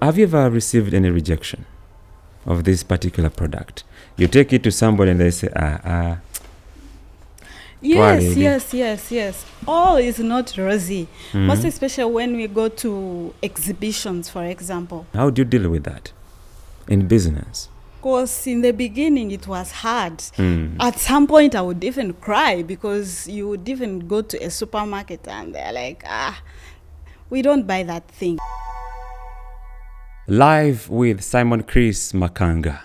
Have you ever received any rejection of this particular product? You take it to somebody and they say, Yes. All is not rosy. Most especially when we go to exhibitions, for example. How do you deal with that in business? Because in the beginning it was hard. At some point I would even cry, because you would even go to a supermarket and they're like, we don't buy that thing. Live with Simon Chris Makanga.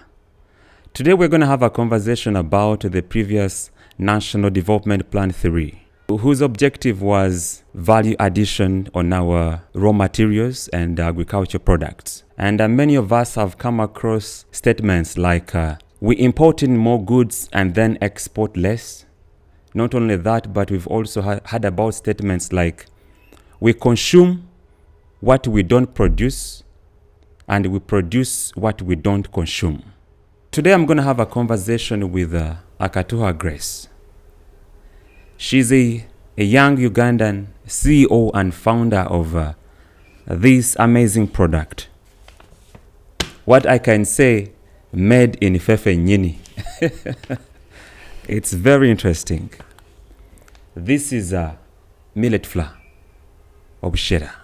Today we're going to have a conversation about the previous National Development Plan 3, whose objective was value addition on our raw materials and agriculture products. And many of us have come across statements like, we import in more goods and then export less. Not only that, but we've also had about statements like, we consume what we don't produce and we produce what we don't consume. Today I'm going to have a conversation with Akatuha Grace. She's a young Ugandan CEO and founder of this amazing product. What I can say, made in Ifefe Nyini. It's very interesting. This is a millet flour of Shera.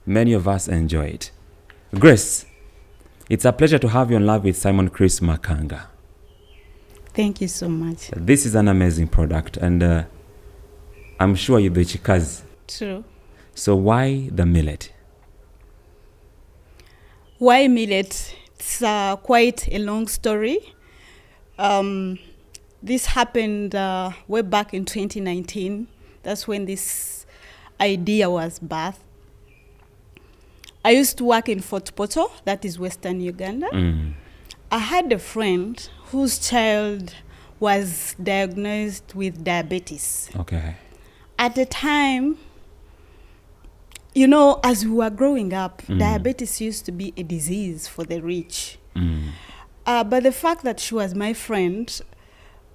Many of us enjoy it. Grace, it's a pleasure to have you on Live with Simon Chris Makanga. Thank you so much. This is an amazing product, and I'm sure you're the Kikazi. True. So why the millet? Why millet? It's quite a long story. This happened way back in 2019. That's when this idea was birthed. I used to work in Fort Poto, that is Western Uganda. I had a friend whose child was diagnosed with diabetes. Okay. At the time, you know, as we were growing up, diabetes used to be a disease for the rich. But the fact that she was my friend,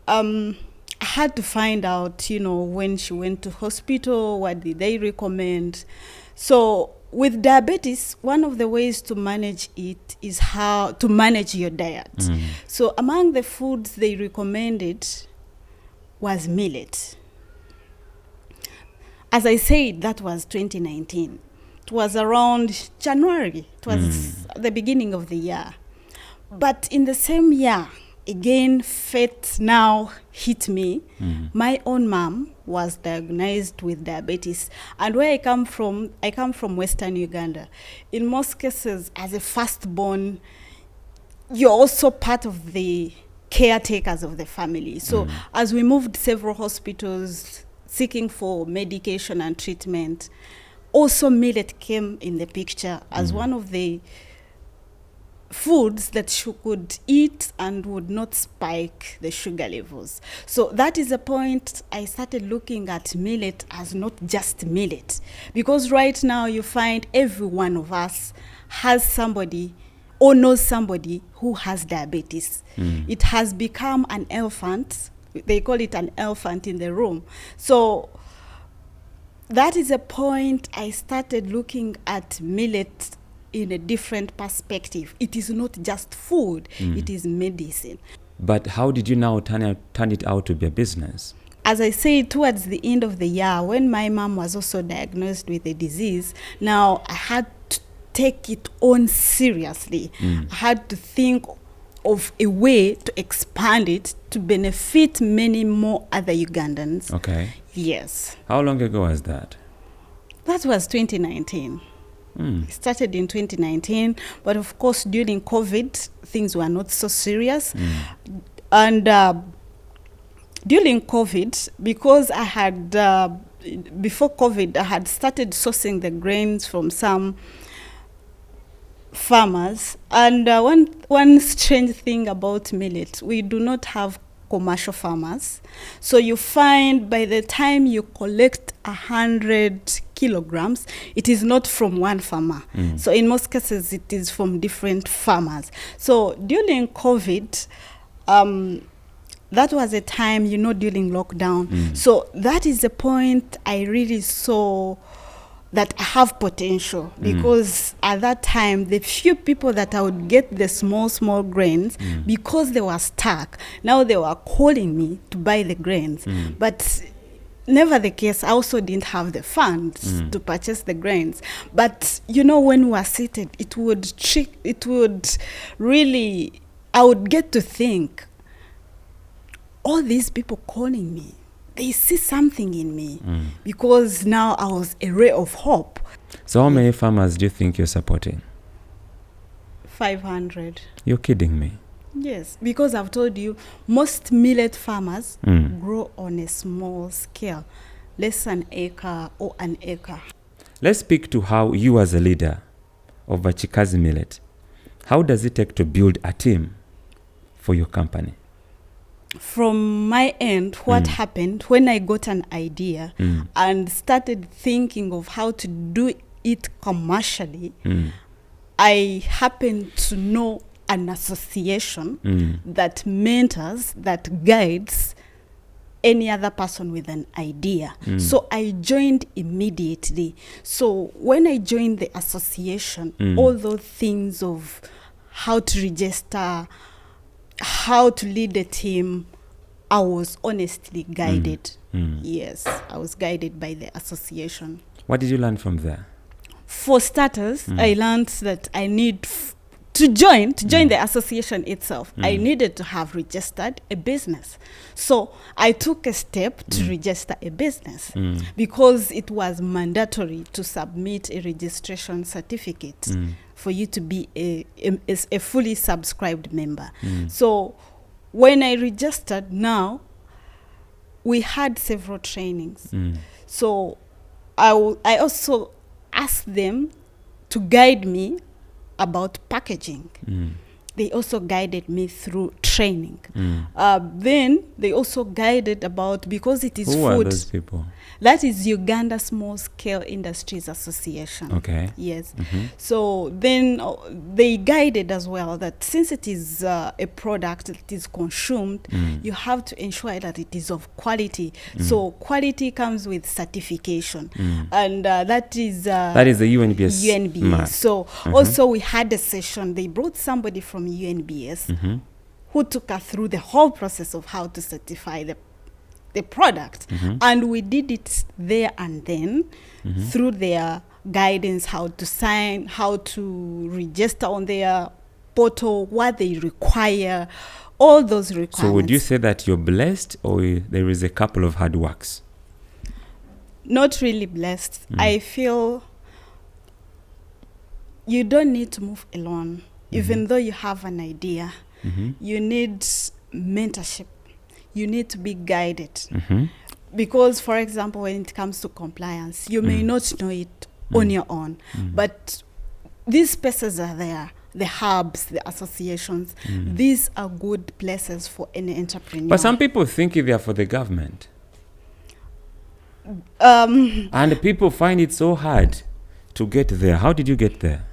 I had to find out, you know, when she went to hospital, what did they recommend. So with diabetes, one of the ways to manage it is how to manage your diet. So among the foods they recommended was millet. As I said, that was 2019. It was around January. It was the beginning of the year. But in the same year, again, fate now hit me. My own mom was diagnosed with diabetes. And where I come from Western Uganda. In most cases, as a firstborn, you're also part of the caretakers of the family. So as we moved several hospitals, seeking for medication and treatment, also millet came in the picture as one of the foods that she could eat and would not spike the sugar levels. So that is the point I started looking at millet as not just millet. Because right now you find every one of us has somebody or knows somebody who has diabetes. It has become an elephant. They call it an elephant in the room. So that is a point I started looking at millet in a different perspective. It is not just food, it is medicine. But how did you now turn it out to be a business? As I said, towards the end of the year, when my mom was also diagnosed with a disease, now I had to take it on seriously. I had to think of a way to expand it to benefit many more other Ugandans. Okay. Yes. How long ago was that? That was 2019. It started in 2019, but of course during COVID, things were not so serious. And during COVID, because I had, before COVID, I had started sourcing the grains from some farmers. And one strange thing about millet, we do not have commercial farmers. So you find by the time you collect 100 kilograms, it is not from one farmer. So in most cases, it is from different farmers. So during COVID, that was a time, you know, during lockdown. So that is the point I really saw that I have potential, because at that time, the few people that I would get the small grains, because they were stuck, now they were calling me to buy the grains. But never the case, I also didn't have the funds to purchase the grains. But, when we were seated, it would really, I would get to think, all these people calling me, they see something in me, because now I was a ray of hope. So how many farmers do you think you're supporting? 500. You're kidding me. Yes, because I've told you, most millet farmers grow on a small scale, less than an acre or an acre. Let's speak to how you, as a leader of Kikazi Millet, how does it take to build a team for your company? From my end, what happened when I got an idea and started thinking of how to do it commercially, I happened to know an association that mentors, that guides any other person with an idea. So I joined immediately. So when I joined the association, all those things of how to register, how to lead a team, I was honestly guided. Yes, I was guided by the association. What did you learn from there? For starters, I learned that I need to join the association itself. I needed to have registered a business. So I took a step to register a business because it was mandatory to submit a registration certificate for you to be a fully subscribed member. So when I registered, now we had several trainings. So I also asked them to guide me about packaging. They also guided me through training. Then they also guided about, because it is Who food. are those people? That is Uganda Small Scale Industries Association. Okay. Yes. So then they guided as well that since it is a product that is consumed, you have to ensure that it is of quality. So quality comes with certification. And that is the UNBS. mark. So also we had a session. They brought somebody from UNBS who took us through the whole process of how to certify the product. And we did it there and then through their guidance, how to sign, how to register on their portal, what they require, all those requirements. So would you say that you're blessed, or there is a couple of hard works? Not really blessed. I feel you don't need to move alone. Even though you have an idea, you need mentorship. You need to be guided. Because, for example, when it comes to compliance, you may not know it on your own. But these spaces are there. The hubs, the associations, these are good places for any entrepreneur. But some people think they are for the government. And people find it so hard to get there. How did you get there?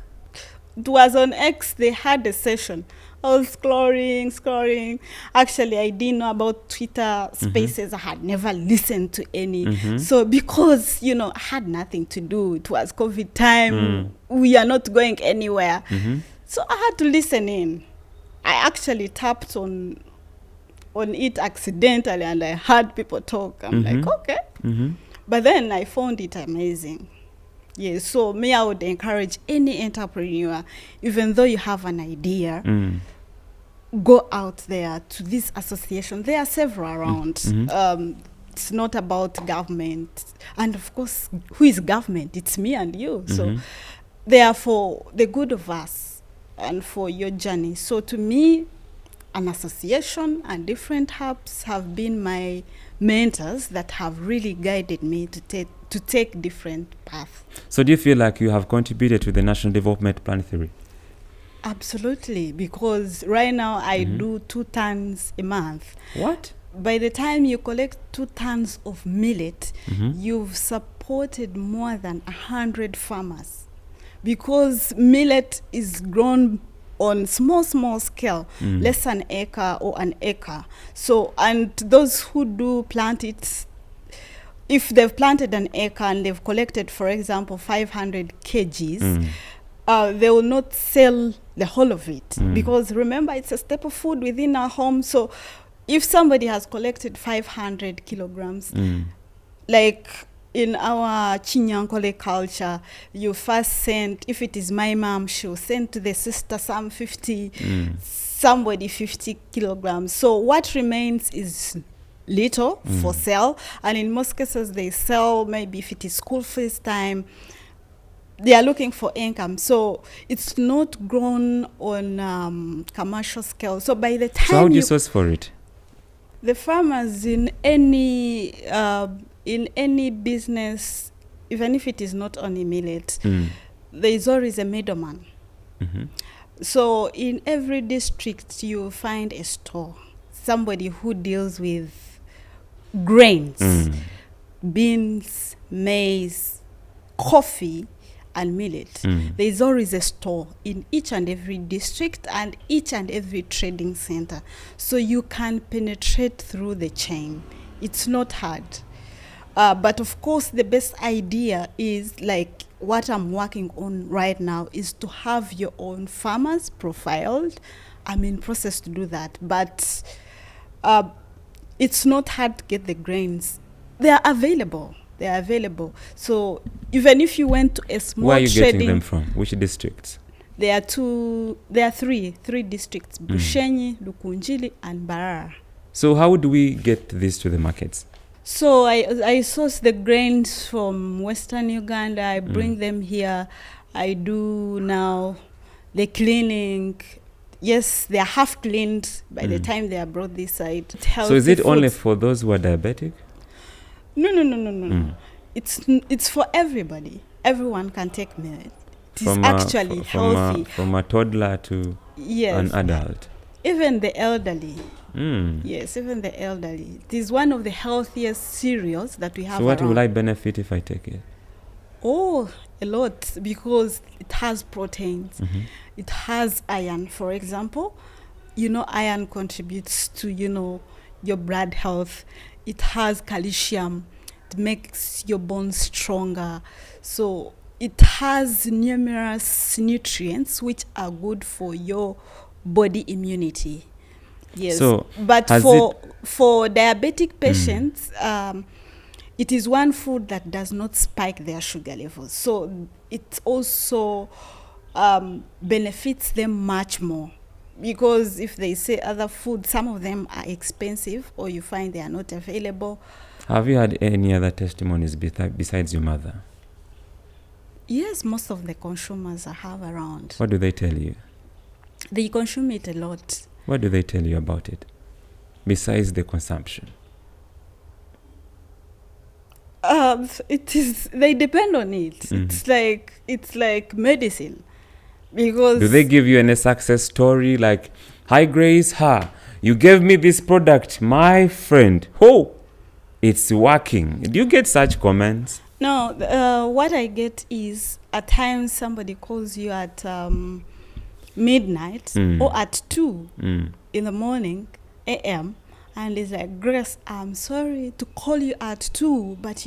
It was on X. They had a session. I was scrolling. Actually, I didn't know about Twitter Spaces. I had never listened to any. So because, I had nothing to do. It was COVID time. We are not going anywhere. So I had to listen in. I actually tapped on it accidentally, and I heard people talk. I'm like, okay. But then I found it amazing. Yes, so I would encourage any entrepreneur, even though you have an idea, go out there to this association. There are several around. It's not about government. And of course, who is government? It's me and you. So they are for the good of us and for your journey. So to me, an association and different hubs have been my mentors that have really guided me to take different paths. So do you feel like you have contributed to the National Development Plan theory? Absolutely, because right now I do 2 tons a month. What? By the time you collect 2 tons of millet, you've supported more than 100 farmers, because millet is grown on small scale, less than an acre or an acre. So, and those who do plant it, if they've planted an acre and they've collected, for example, 500 kgs, they will not sell the whole of it, because remember, it's a staple food within our home. So if somebody has collected 500 kilograms, like in our Chinyankole culture, you first send, if it is my mom, she'll send to the sister some 50, somebody 50 kilograms. So what remains is little for sale, and in most cases they sell, maybe if it is school fees time, they are looking for income. So it's not grown on commercial scale. So by the time, so how do you source for it? The farmers in any business, even if it is not only millet, there is always a middleman. So in every district you find a store, somebody who deals with grains, beans, maize, coffee, and millet. There is always a store in each and every district and each and every trading center. So you can penetrate through the chain. It's not hard. But of course, the best idea is, like what I'm working on right now, is to have your own farmers profiled. I'm in process to do that. But it's not hard to get the grains. They are available. They are available. So even if you went to a small Where are you trading, getting them from? Which districts? There are three districts: Bushenyi, Lukunjili, and Barara. So how do we get this to the markets? So I source the grains from Western Uganda. I bring them here. I do now the cleaning. Yes, they are half cleaned by the time they are brought this side. So is it only for those who are diabetic? No. It's for everybody. Everyone can take millet. It is actually healthy. From a toddler to an adult. Even the elderly. Yes, even the elderly. It is one of the healthiest cereals that we have. So what around. will I benefit if I take it? Oh, a lot, because it has proteins. It has iron, for example. Iron contributes to, your blood health. It has calcium. It makes your bones stronger. So it has numerous nutrients which are good for your body immunity. Yes. So but for diabetic patients, it is one food that does not spike their sugar levels. So it also benefits them much more. Because if they say other food, some of them are expensive, or you find they are not available. Have you had any other testimonies besides your mother? Yes, most of the consumers I have around. What do they tell you? They consume it a lot. What do they tell you about it, besides the consumption? They depend on it. It's like medicine. Because do they give you any success story like, "Hi Grace, you gave me this product, my friend. It's working"? Do you get such comments? No. What I get is, at times somebody calls you at midnight or at 2 in the morning a.m. and it's like, "Grace, I'm sorry to call you at 2, but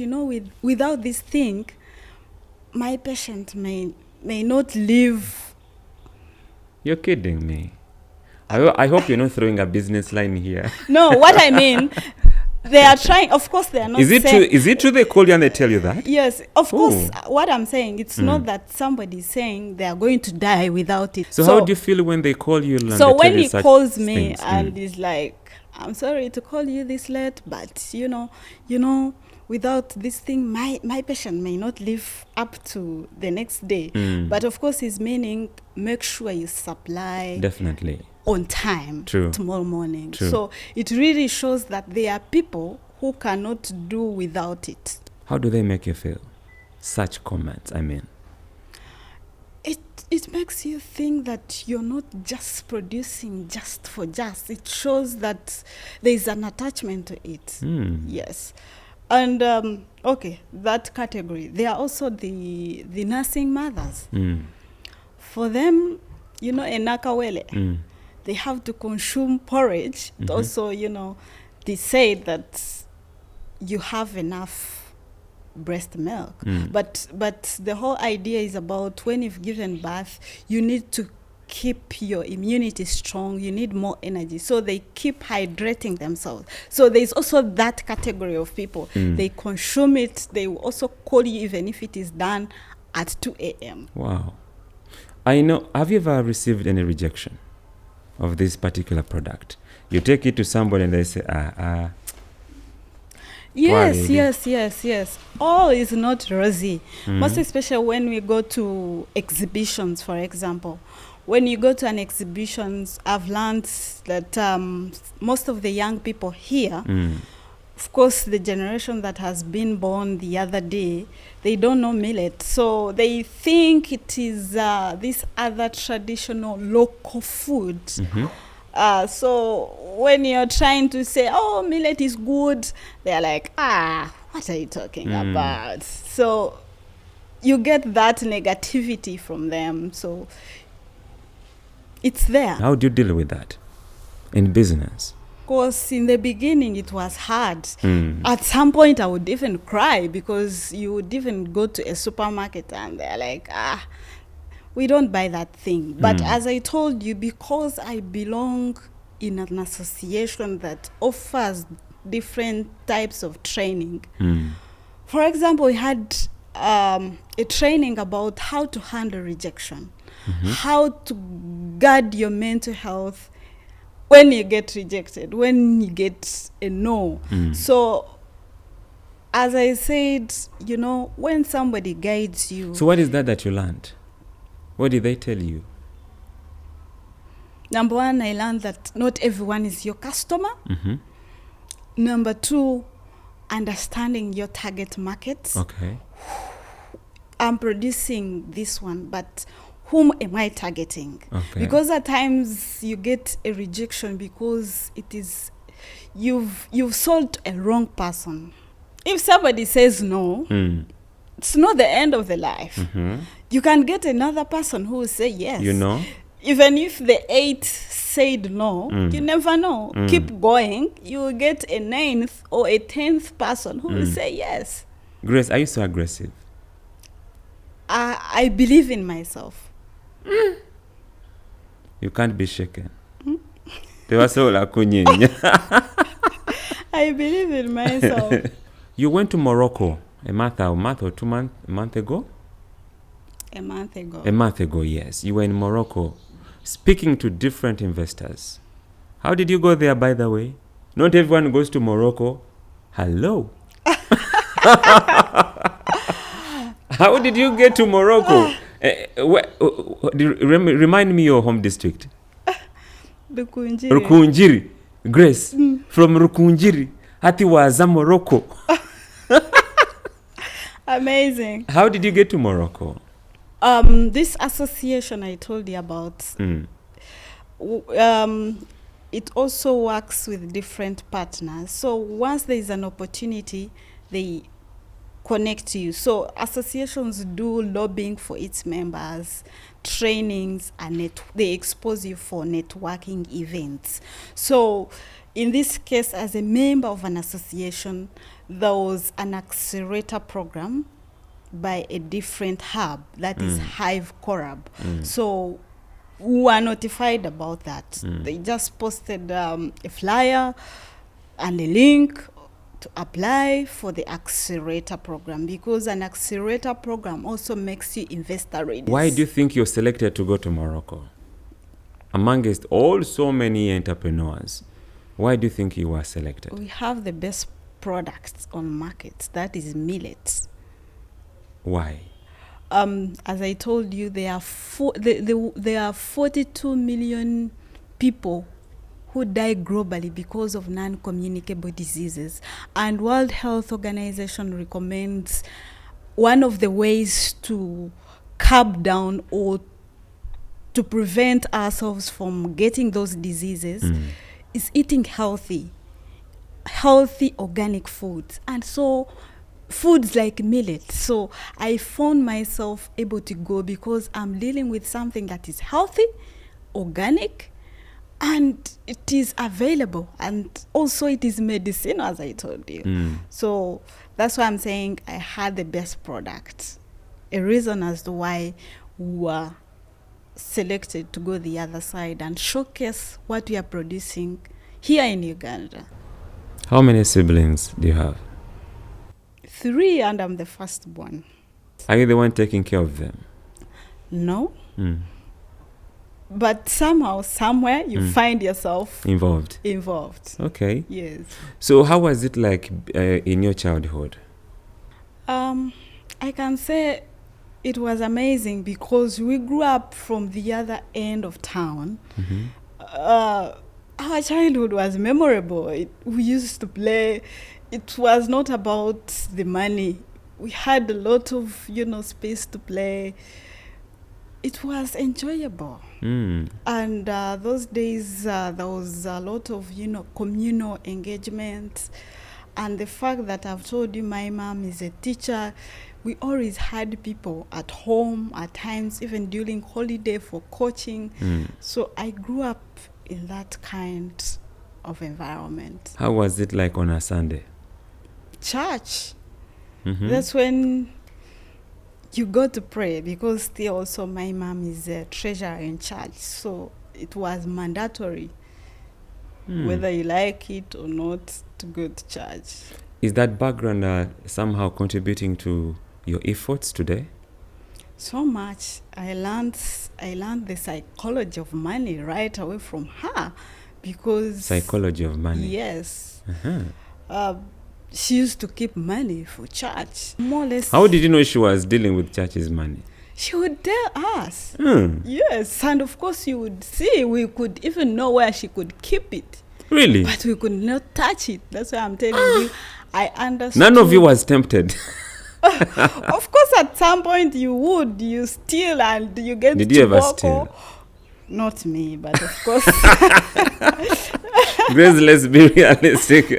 without this thing, my patient may not live." You're kidding me. I hope you're not throwing a business line here. No, what I mean, they are trying. Of course, they are not. Is it true they call you and they tell you that? Yes, of course. What I'm saying, it's not that somebody is saying they are going to die without it. So how do you feel when they call you? And so they when tell he you calls me things? and he's like, "I'm sorry to call you this late, but without this thing, my patient may not live up to the next day." But of course, he's meaning, make sure you supply definitely on time. True. Tomorrow morning. True. So it really shows that there are people who cannot do without it. How do they make you feel? Such comments, I mean. It makes you think that you're not just producing just for just. It shows that there is an attachment to it. Yes. And that category. There are also the nursing mothers. For them, enakawele, they have to consume porridge. Also, they say that you have enough breast milk. But the whole idea is about when you've given birth, you need to keep your immunity strong, you need more energy, so they keep hydrating themselves. So there's also that category of people. They consume it, they will also call you even if it is done at 2 a.m. Wow. I know, have you ever received any rejection of this particular product? You take it to somebody and they say, Yes. All is not rosy. Most especially when we go to exhibitions, for example. When you go to an exhibition, I've learned that most of the young people here, of course, the generation that has been born the other day, they don't know millet. So they think it is this other traditional local food. So when you're trying to say, oh, millet is good, they're like, what are you talking about? So you get that negativity from them. So it's there. How do you deal with that in business? Because in the beginning it was hard. At some point I would even cry, because you would even go to a supermarket and they're like, we don't buy that thing. But as I told you, because I belong in an association that offers different types of training. For example, we had a training about how to handle rejection, how to guard your mental health when you get rejected, when you get a no. So, as I said, when somebody guides you. So what is that you learned? What did they tell you? Number one, I learned that not everyone is your customer. Number two, understanding your target markets. Okay. I'm producing this one, but whom am I targeting? Okay. Because at times you get a rejection because it is you've sold a wrong person. If somebody says no, it's not the end of the life. You can get another person who will say yes. Even if the 8th said no, you never know. Keep going. You will get a 9th or a 10th person who will say yes. Grace, are you so aggressive? I believe in myself. You can't be shaken. I believe in myself. You went to Morocco a month or 2 months, a month ago? A month ago. A month ago, yes. You were in Morocco speaking to different investors. How did you go there, by the way? Not everyone goes to Morocco. Hello. How did you get to Morocco? Remind me your home district. Rukunjiri. Grace, from Rukunjiri, hati waza Morocco. Amazing. How did you get to Morocco? This association I told you about, it also works with different partners. So once there is an opportunity, they connect you. So associations do lobbying for its members, trainings, and they expose you for networking events. So in this case, as a member of an association, there was an accelerator program by a different hub, that is Hive Corab. So we were notified about that. They just posted a flyer and a link to apply for the accelerator program, because an accelerator program also makes you investor ready. Why do you think you're selected to go to Morocco? Amongst all so many entrepreneurs, why do you think you were selected? We have the best products on market, that is millet. Why? As I told you, there are 42 million people who die globally because of non-communicable diseases. And World Health Organization recommends one of the ways to curb down or to prevent ourselves from getting those diseases is eating healthy organic foods. And so foods like millet. So I found myself able to go because I'm dealing with something that is healthy, organic, And it is available, and also it is medicine, as I told you. So that's why I'm saying I had the best product. A reason as to why we were selected to go the other side and showcase what we are producing here in Uganda. How many siblings do you have? 3, and I'm the firstborn. Are you the one taking care of them? No. But somehow, somewhere, you find yourself Involved. Okay. Yes. So how was it like in your childhood? I can say it was amazing because we grew up from the other end of town. Our childhood was memorable. We used to play. It was not about the money. We had a lot of, space to play. It was enjoyable. And those days, there was a lot of, communal engagement. And the fact that I've told you my mom is a teacher, we always had people at home at times, even during holiday for coaching. So I grew up in that kind of environment. How was it like on a Sunday? Church. That's when you go to pray, because still also my mom is a treasurer in church. So it was mandatory, whether you like it or not, to go to church. Is that background somehow contributing to your efforts today? So much. I learned the psychology of money right away from her, because Psychology of money. Yes. She used to keep money for church, more or less. How did you know she was dealing with church's money? She would tell us. Yes, and of course you would see, we could even know where she could keep it. Really? But we could not touch it. That's why I'm telling you, I understood. None of you was tempted. Of course, at some point you steal and you get Did you ever steal? Not me, but of course. Grace, let's be realistic.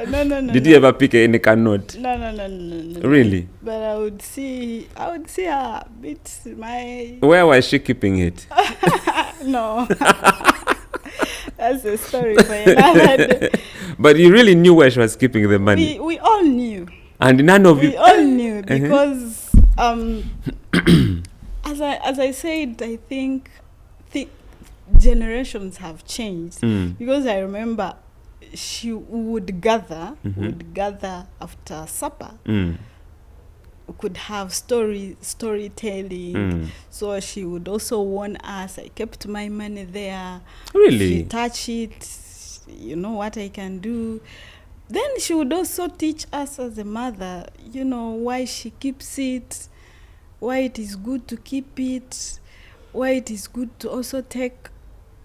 No. Did you ever pick any cannot? No. Really? But I would see her bit my. Where was she keeping it? No. That's a story for another day. But you really knew where she was keeping the money? We all knew. And none of you... We all knew, because as I said, I think generations have changed. Because I remember she would gather after supper. We could have storytelling. So she would also warn us. I kept my money there. Really? If you touch it, you know what I can do. Then she would also teach us as a mother, why she keeps it, why it is good to keep it, why it is good to also take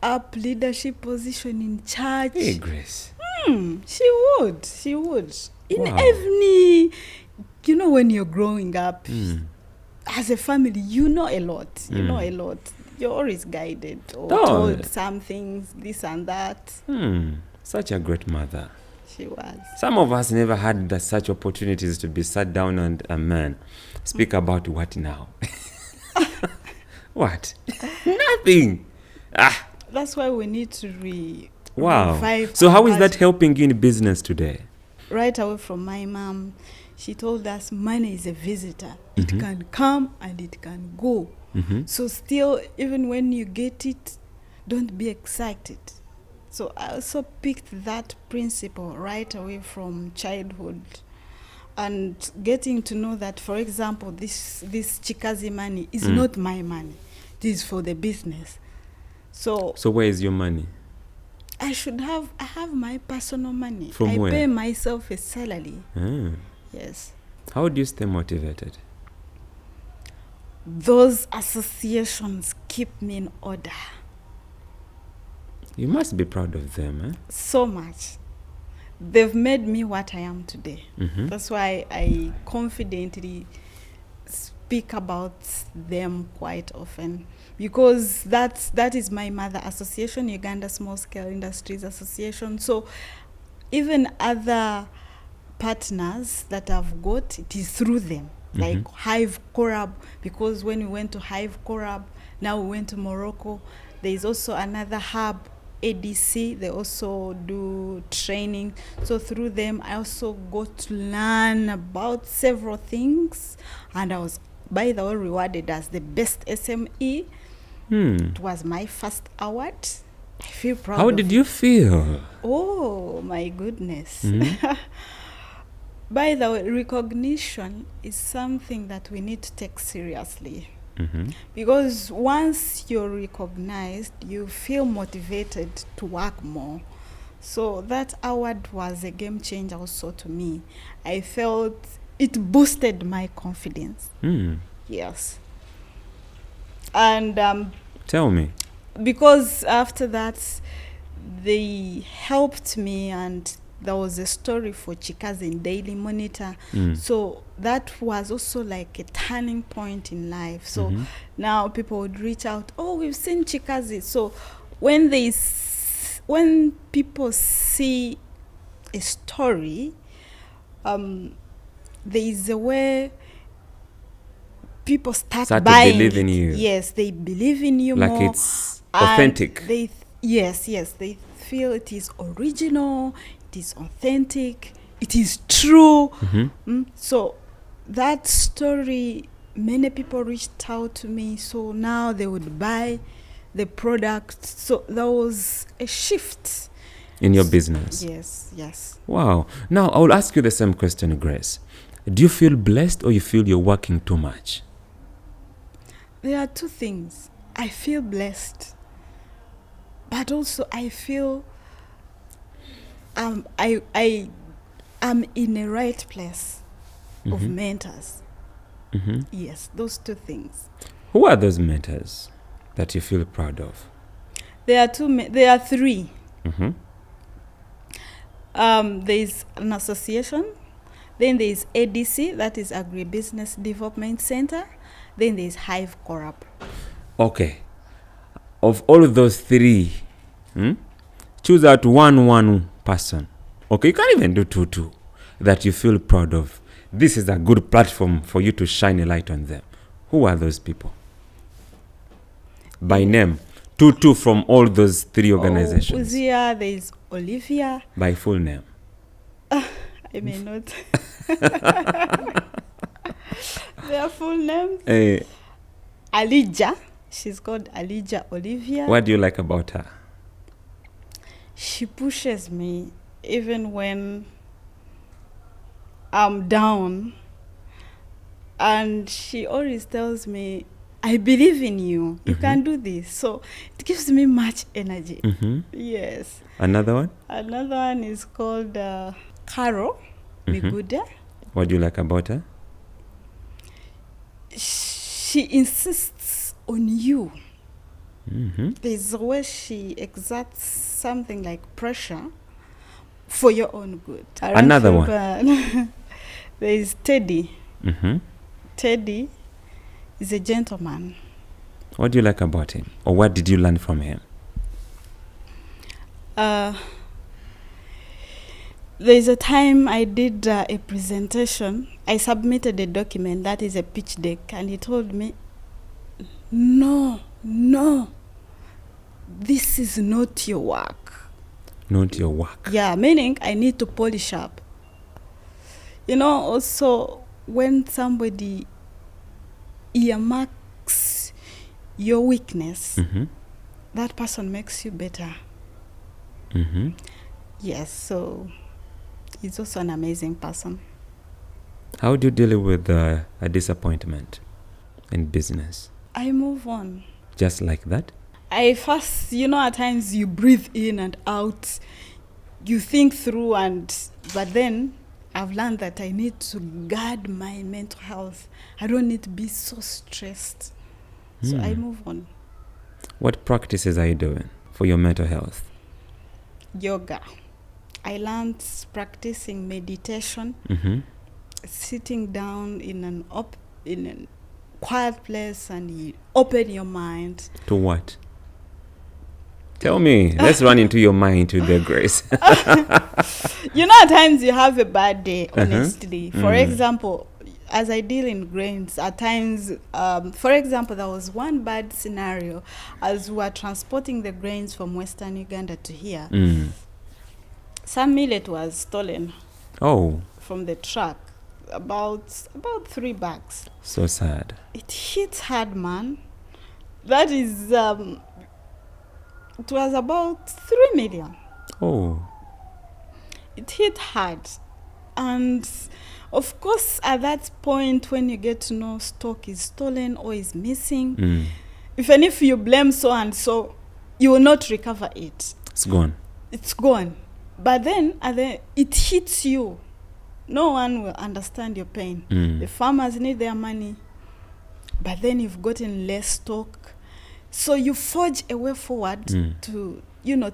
up leadership position in church. Hey, Grace. She would. In every, when you're growing up, as a family, you know a lot. You're always guided or told some things, this and that. Such a great mother. She was. Some of us never had such opportunities to be sat down and a man speak about what now? What? Nothing. That's why we need to revive. So how is that helping you in business today? Right away from my mom, she told us money is a visitor. It can come and it can go. So still, even when you get it, don't be excited. So I also picked that principle right away from childhood, and getting to know that, for example, this Kikazi money is not my money. It is for the business. So where is your money? I have my personal money. From where? I pay myself a salary. Yes. How do you stay motivated? Those associations keep me in order. You must be proud of them, eh? So much. They've made me what I am today. That's why I confidently speak about them quite often, because that is my mother association, Uganda Small Scale Industries Association. So even other partners that I've got, it is through them. Like Hive Korab, because when we went to Hive Korab, now we went to Morocco. There is also another hub ADC, they also do training. So through them, I also got to learn about several things. And I was, by the way, rewarded as the best SME. It was my first award. I feel proud. How did you feel? Oh, my goodness. Mm-hmm. By the way, recognition is something that we need to take seriously. Mm-hmm. Because once you're recognized, you feel motivated to work more. So that award was a game changer also to me. I felt it boosted my confidence. Yes. And tell me. Because after that, they helped me, and there was a story for Kikazi in Daily Monitor. So that was also like a turning point in life. So now people would reach out, oh, we've seen Kikazi. So when when people see a story, there is a way people start buying. To believe in you. Yes, they believe in you like more. Like it's authentic. Yes, they feel it is original, it is authentic, it is true. So that story, many people reached out to me, so now they would buy the product. So there was a shift in your business. Yes. Wow. Now I will ask you the same question, Grace. Do you feel blessed, or you feel you're working too much? There are two things. I feel blessed, but also I feel I am in a right place of mentors. Yes, those two things. Who are those mentors that you feel proud of? There are three. There is an association, then there is ADC, that is Agribusiness Development Center, then there is Hive Corp. Okay. Of all of those three, choose out one person. Okay, you can't even do two that you feel proud of. This is a good platform for you to shine a light on them. Who are those people? By name. Two from all those three organizations. There is Olivia. By full name. I may not. Their full names. Alija. She's called Alija Olivia. What do you like about her? She pushes me even when I'm down. And she always tells me, I believe in you. You can do this. So it gives me much energy. Yes. Another one? Another one is called Caro Miguda. What do you like about her? She insists on you. There's a way she exerts something like pressure for your own good. Another one. There is Teddy. Teddy is a gentleman. What do you like about him? Or what did you learn from him? There's a time I did a presentation. I submitted a document that is a pitch deck, and he told me, no, this is not your work. Not your work. Yeah, meaning I need to polish up. You know, also when somebody earmarks your weakness, that person makes you better. Yes, so he's also an amazing person. How do you deal with a disappointment in business? I move on. Just like that? I first, at times you breathe in and out, you think through, but then I've learned that I need to guard my mental health. I don't need to be so stressed. So I move on. What practices are you doing for your mental health? Yoga. I learned practicing meditation, sitting down in a quiet place, and you open your mind. To what? Tell me. Let's run into your mind today, Grace. At times you have a bad day, honestly. For example, as I deal in grains, at times, for example, there was one bad scenario as we were transporting the grains from Western Uganda to here. Some millet was stolen from the truck, about 3 bags. So sad. It hit hard, man. That is, it was about 3 million. It hit hard. And of course, at that point, when you get to know stock is stolen or is missing, even if you blame so and so, you will not recover it. It's gone. It's gone. But then it hits you. No one will understand your pain. The farmers need their money, but then you've gotten less stock. So you forge a way forward to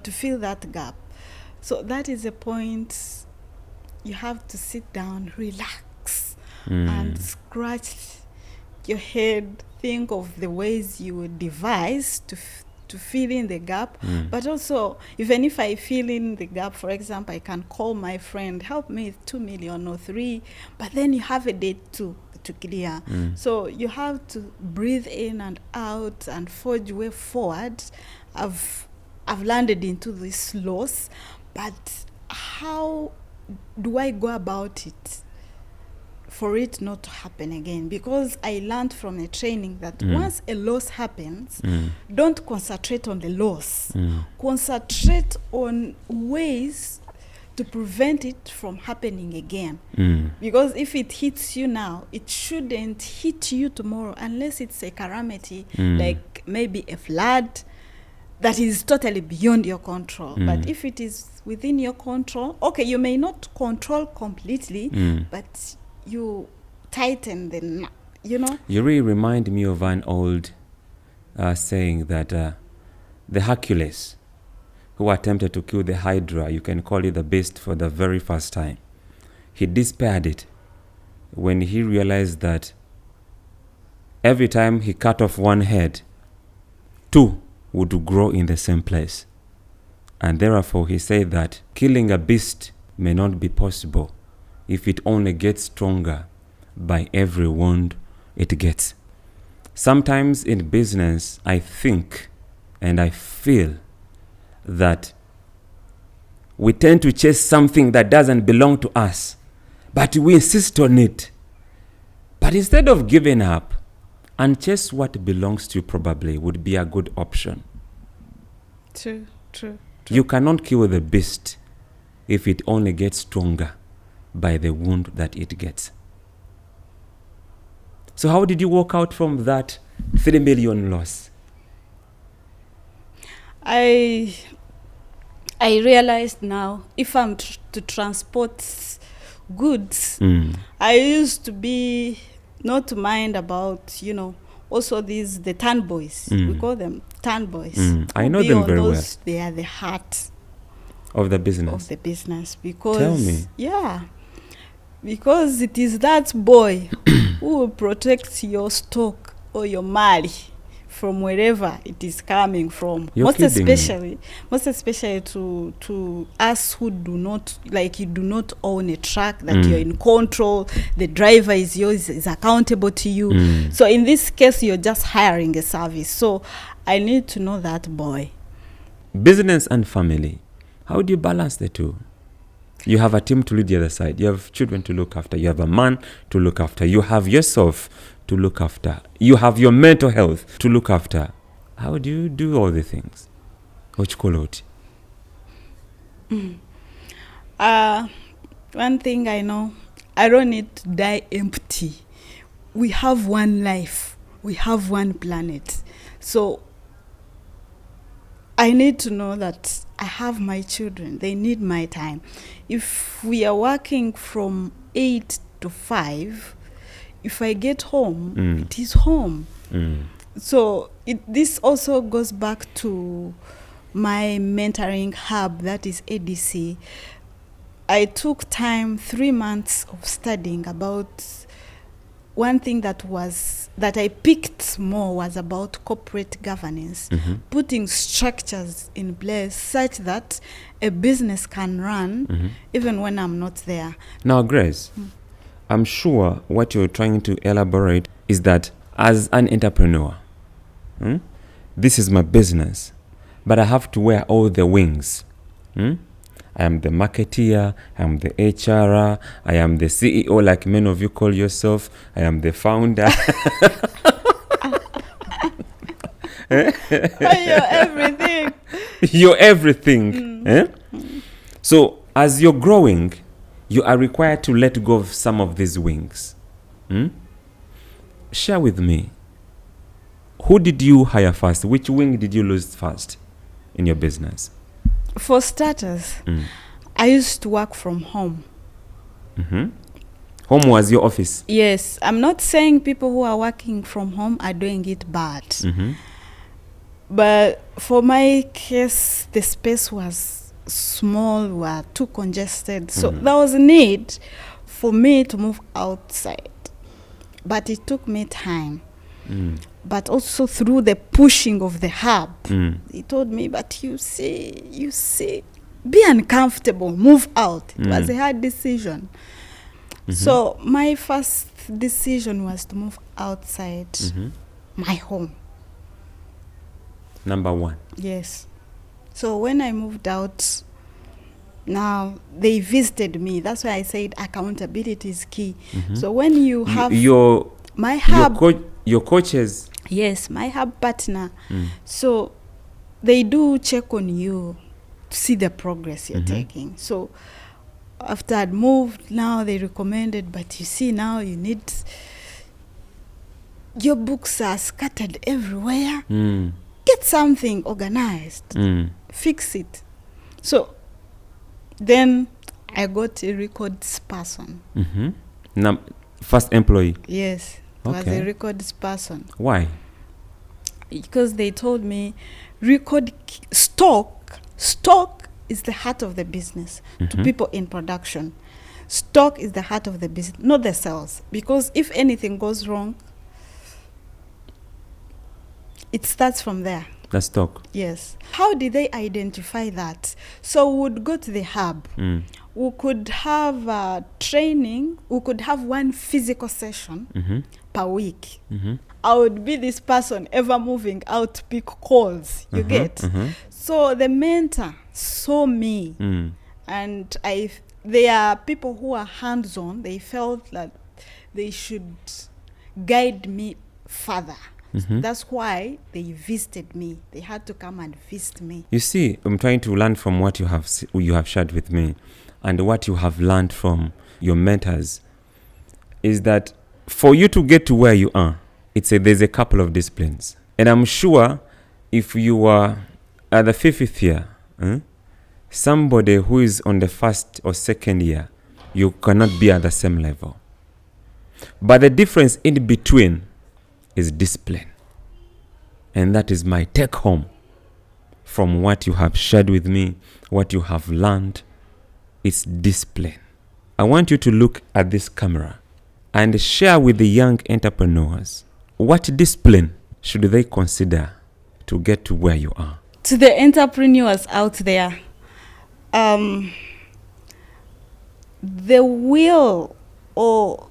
fill that gap. So that is a point you have to sit down, relax, and scratch your head, think of the ways you would devise to fill in the gap. But also, even if I fill in the gap, for example, I can call my friend, help me with 2 million or 3, but then you have a date to clear. So you have to breathe in and out and forge way forward. I've landed into this loss, but how do I go about it for it not to happen again? Because I learned from the training that once a loss happens, don't concentrate on the loss. Concentrate on ways to prevent it from happening again. Because if it hits you now, it shouldn't hit you tomorrow unless it's a calamity, like maybe a flood that is totally beyond your control. But if it is within your control, okay, you may not control completely, but you tighten the knot, You really remind me of an old saying that the Hercules who attempted to kill the Hydra, you can call it the beast, for the very first time, he despaired it when he realized that every time he cut off one head, 2 would grow in the same place. And therefore he said that killing a beast may not be possible if it only gets stronger by every wound it gets. Sometimes in business, I think and I feel that we tend to chase something that doesn't belong to us, but we insist on it. But instead of giving up and chase what belongs to you, probably would be a good option. True. You cannot kill the beast if it only gets stronger by the wound that it gets. So how did you walk out from that 3 million loss? I realized now, if I'm to transport goods, I used to be not to mind about, also the turn boys. We call them turn boys. I know them very well. They are the heart of the business. Because, tell me. Yeah, because it is that boy who will protect your stock or your money from wherever it is coming from. Most especially to us who do not, like, you do not own a truck that you're in control. The driver is yours, is accountable to you. So in this case, you're just hiring a service. So I need to know that boy. Business and family. How do you balance the two? You have a team to lead the other side. You have children to look after. You have a man to look after. You have yourself to look after. You have your mental health to look after. How do you do all the things? One thing I know, I don't need to die empty. We have one life. We have one planet. So I need to know that I have my children. They need my time. If we are working from 8 to 5, if I get home, it is home. So this also goes back to my mentoring hub, that is ADC. I took time, 3 months of studying about one thing that I picked more was about corporate governance, putting structures in place such that a business can run even when I'm not there. Now, Grace, I'm sure what you're trying to elaborate is that as an entrepreneur, this is my business, but I have to wear all the wings. I am the marketeer, I am the HR, I am the CEO, like many of you call yourself, I am the founder. You're everything. You're everything. So as you're growing, you are required to let go of some of these wings. Share with me. Who did you hire first? Which wing did you lose first in your business? For starters, I used to work from home. Home was your office? Yes. I'm not saying people who are working from home are doing it bad. But for my case, the space was small, were too congested. So there was a need for me to move outside. But it took me time. But also through the pushing of the hub, he told me, but you see, be uncomfortable, move out. It was a hard decision. So my first decision was to move outside my home. Number one. Yes. So when I moved out, now they visited me. That's why I said accountability is key. So when you have my hub, your coaches. Yes, my hub partner. So they do check on you to see the progress you're taking. So after I'd moved, now they recommended, but you see now you need, your books are scattered everywhere. Get something organized. Fix it. So then I got a records person. First employee? Yes, it was a records person. Why? Because they told me stock is the heart of the business to people in production. Stock is the heart of the business, not the sales. Because if anything goes wrong, it starts from there. The stock. Yes. How did they identify that? So we would go to the hub. We could have training. We could have one physical session per week. I would be this person ever moving out to pick calls. You get? So the mentor saw me. And they are people who are hands-on. They felt that they should guide me further. That's why they visited me. They had to come and visit me. You see, I'm trying to learn from what you have shared with me, and what you have learned from your mentors is that for you to get to where you are, there's a couple of disciplines. And I'm sure if you are at the 5th year, somebody who is on the 1st or 2nd year, you cannot be at the same level. But the difference in between is discipline. And that is my take home from what you have shared with me, what you have learned. It's discipline. I want you to look at this camera and share with the young entrepreneurs, what discipline should they consider to get to where you are? To the entrepreneurs out there, the will or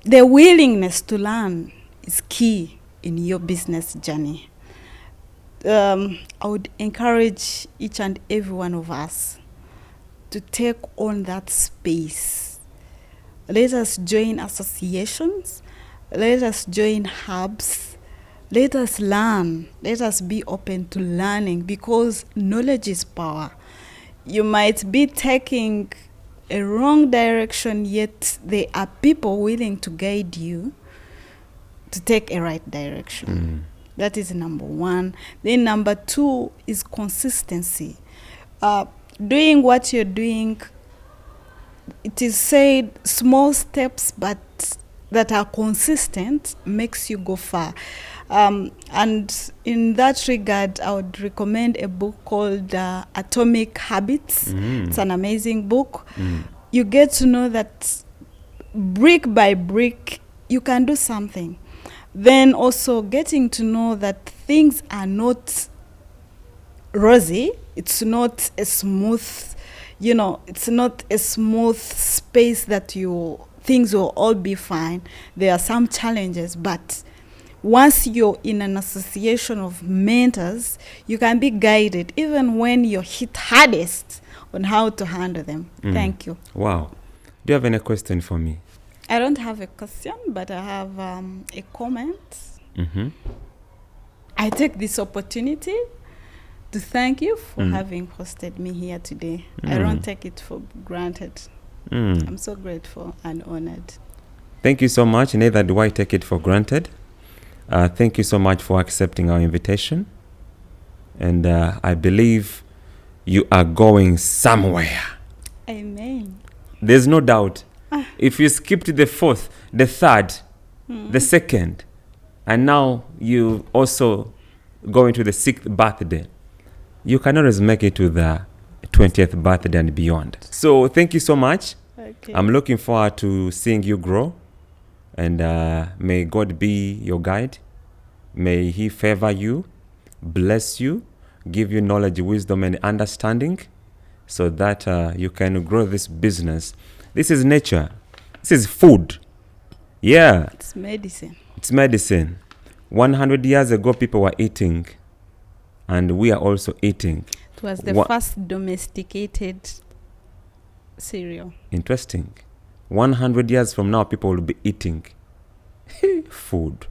the willingness to learn is key in your business journey. I would encourage each and every one of us to take on that space. Let us join associations. Let us join hubs. Let us learn. Let us be open to learning, because knowledge is power. You might be taking a wrong direction, yet there are people willing to guide you to take a right direction. That is number one. Then number two is consistency. Doing what you're doing, it is said small steps but that are consistent makes you go far. And in that regard, I would recommend a book called Atomic Habits. It's an amazing book. You get to know that brick by brick, you can do something. Then also getting to know that things are not rosy. It's not a smooth, it's not a smooth space that you things will all be fine. There are some challenges, but once you're in an association of mentors, you can be guided even when you're hit hardest on how to handle them. Thank you. Wow. Do you have any question for me? I don't have a question, but I have a comment. I take this opportunity to thank you for having hosted me here today. I don't take it for granted. I'm so grateful and honored. Thank you so much. Neither do I take it for granted. Thank you so much for accepting our invitation. And I believe you are going somewhere. Amen. There's no doubt. If you skipped the fourth, the third, the second, and now you also going to the 6th birthday, you can always make it to the 20th birthday and beyond. So thank you so much. Okay. I'm looking forward to seeing you grow. And may God be your guide. May He favor you, bless you, give you knowledge, wisdom, and understanding so that you can grow this business. This is nature. This is food. Yeah. It's medicine. It's medicine. 100 years ago, people were eating, and we are also eating. It was the first domesticated cereal. Interesting. 100 years from now, people will be eating food.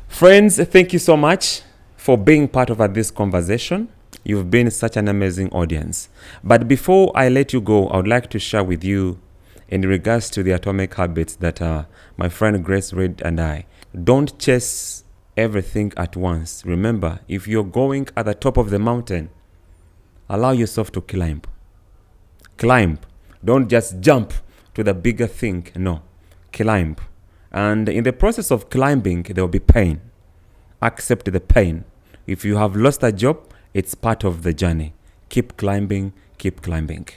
Friends, thank you so much for being part of this conversation. You've been such an amazing audience. But before I let you go, I would like to share with you in regards to the atomic habits that my friend Grace read and I. Don't chase everything at once. Remember, if you're going at the top of the mountain, allow yourself to climb. Climb. Don't just jump to the bigger thing. No. Climb. And in the process of climbing, there will be pain. Accept the pain. If you have lost a job, it's part of the journey. Keep climbing, keep climbing.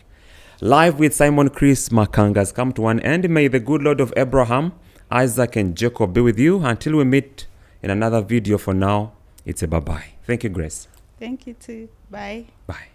Live with Simon Chris Makanga has come to an end. May the good Lord of Abraham, Isaac, and Jacob be with you until we meet in another video. For now, it's a bye-bye. Thank you, Grace. Thank you too. Bye. Bye.